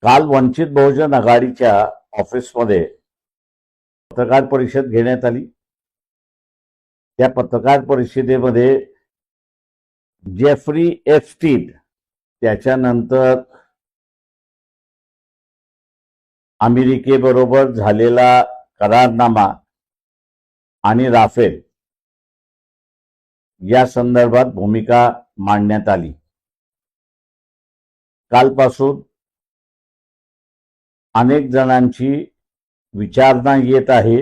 काल वंचित बहुजन आघाडीच्या ऑफिसमध्ये पत्रकार परिषद घेण्यात आली। त्या पत्रकार परिषदेमध्ये जेफ्री एप्स्टीन, त्याच्यानंतर अमेरिकेबरोबर झालेला करारनामा आणि राफेल या संदर्भात भूमिका मांडण्यात आली। कालपासून अनेक जणांची विचारणा येत आहे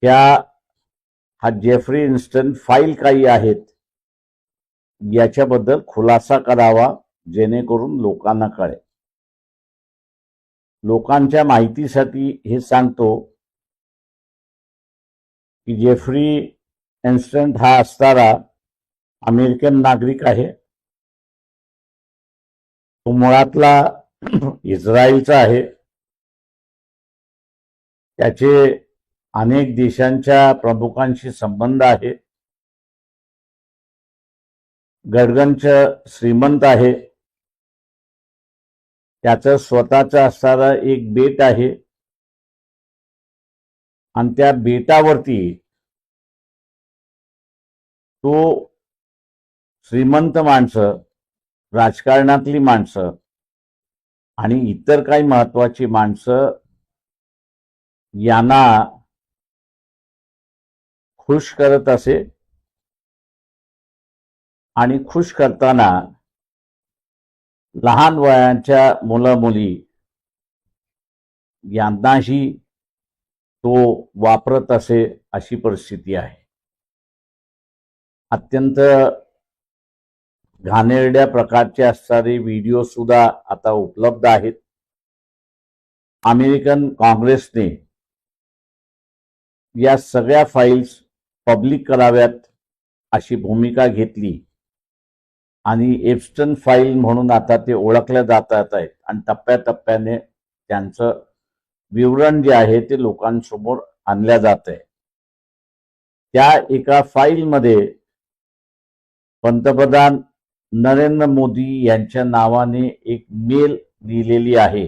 हा जेफ्री इन्स्टन फाईल काही आहेत याच्याबद्दल खुलासा करावा, जेणेकरून लोकांना कळेल। लोकांच्या माहितीसाठी हे सांगतो की जेफ्री इन्स्टन हा असणारा अमेरिकन नागरिक आहे। तो मुळातला इस्रायलचा आहे। त्याचे अनेक देशांच्या प्रमुखांशी संबंध आहे। गडगंच श्रीमंत आहे। त्याचं स्वतःचं असणारं एक बेट आहे आणि त्या बेटावरती तो श्रीमंत माणसं, राजकारणातली माणसं आणि इतर काही महत्वाची माणसं यांना खुश करत असे आणि खुश करताना लहान वयाच्या मुलं मुली यांनाही तो वापरत असे, अशी परिस्थिती आहे। अत्यंत घाणेरड्या प्रकारचे असणारे व्हिडिओ सुद्धा आता उपलब्ध आहेत। अमेरिकन काँग्रेसने या सगळ्या फाईल्स पब्लिक कराव्यात अशी भूमिका घेतली आणि एप्स्टन फाईल म्हणून आता ते ओळखल्या जातात आहेत आणि टप्प्याटप्प्याने त्यांचं विवरण जे आहे ते लोकांसमोर आणल्या जात आहे। त्या एका फाईलमध्ये पंतप्रधान नरेंद्र मोदी यांच्या नावाने एक मेल लिहिलेली आहे।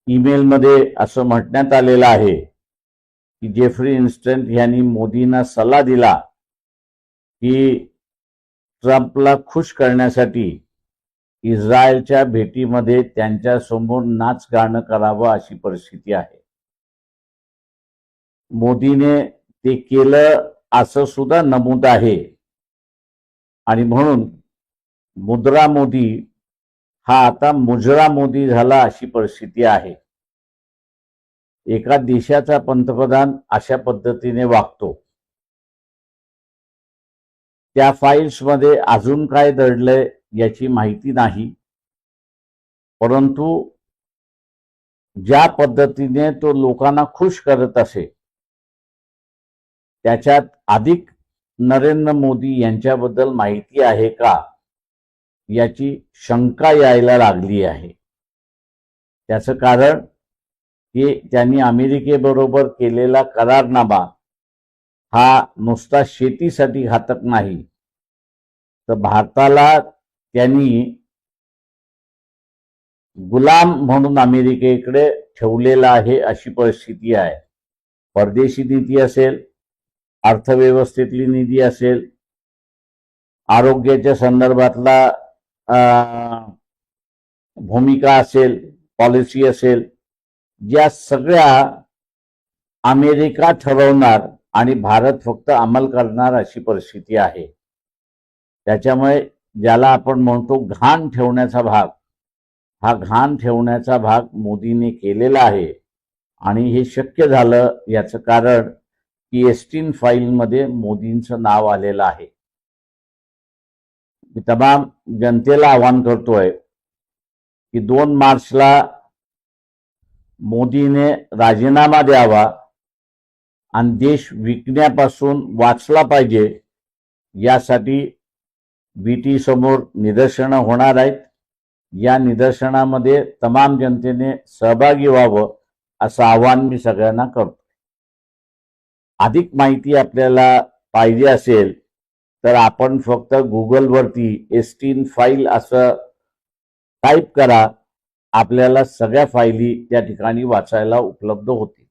ईमेलमध्ये असं म्हटण्यात आलेलं आहे की जेफ्री इन्स्टन यांनी मोदींना सल्ला दिला की ट्रम्पला खुश करण्यासाठी इस्रायलच्या भेटीमध्ये त्यांच्या समोर नाच गाणं करावं, अशी परिस्थिती आहे। मोदीने ते केलं असं सुद्धा नमूद आहे आणि म्हणून मुद्रा मोदी हा आता मुजरा मोदी झाला, अशी परिस्थिती आहे। एका देशाचा पंतप्रधान अशा पद्धतीने वागतो। त्या फाईल्समध्ये अजून काय दडलंय याची माहिती नाही, परंतु ज्या पद्धतीने तो लोकांना खुश करत असे त्याच्यात अधिक नरेंद्र मोदी यांच्याबद्दल माहिती आहे का याची शंका यायला लागली आहे। त्याचं कारण की त्यांनी अमेरिकेबरोबर केलेला करारनामा हा नुसता शेतीसाठी घातक नाही, तर भारताला त्यांनी गुलाम म्हणून अमेरिकेकडे ठेवलेला आहे, अशी परिस्थिती आहे। परदेशी नीती असेल, अर्थव्यवस्थेतली नीती असेल, आरोग्याच्या संदर्भातला भूमिका असेल, पॉलिसी असेल, या सगळ्या अमेरिका ठरवणार आणि भारत फक्त अंमल करणार, अशी परिस्थिती आहे। त्याच्यामुळे ज्याला आपण म्हणतो घाण ठेवण्याचा भाग, हा घाण ठेवण्याचा भाग मोदीने केलेला आहे आणि हे शक्य झालं याचं कारण की एप्स्टीन फाईलमध्ये मोदींचं नाव आलेलं आहे। मी तमाम जनतेला आवाहन करतोय की 2 मार्चला मोदीने राजीनामा द्यावा आणि देश विकण्यापासून वाचला पाहिजे, यासाठी बीटी समोर निदर्शनं होणार आहेत। या निदर्शनामध्ये तमाम जनतेने सहभागी व्हावं, असं आवाहन मी सगळ्यांना करतो। अधिक माहिती आपल्याला पाहिजे असेल तर आपण फक्त गुगलवरती एप्स्टीन फाईल असं टाईप करा, आपल्याला सगळ्या फायली त्या ठिकाणी वाचायला उपलब्ध होतील.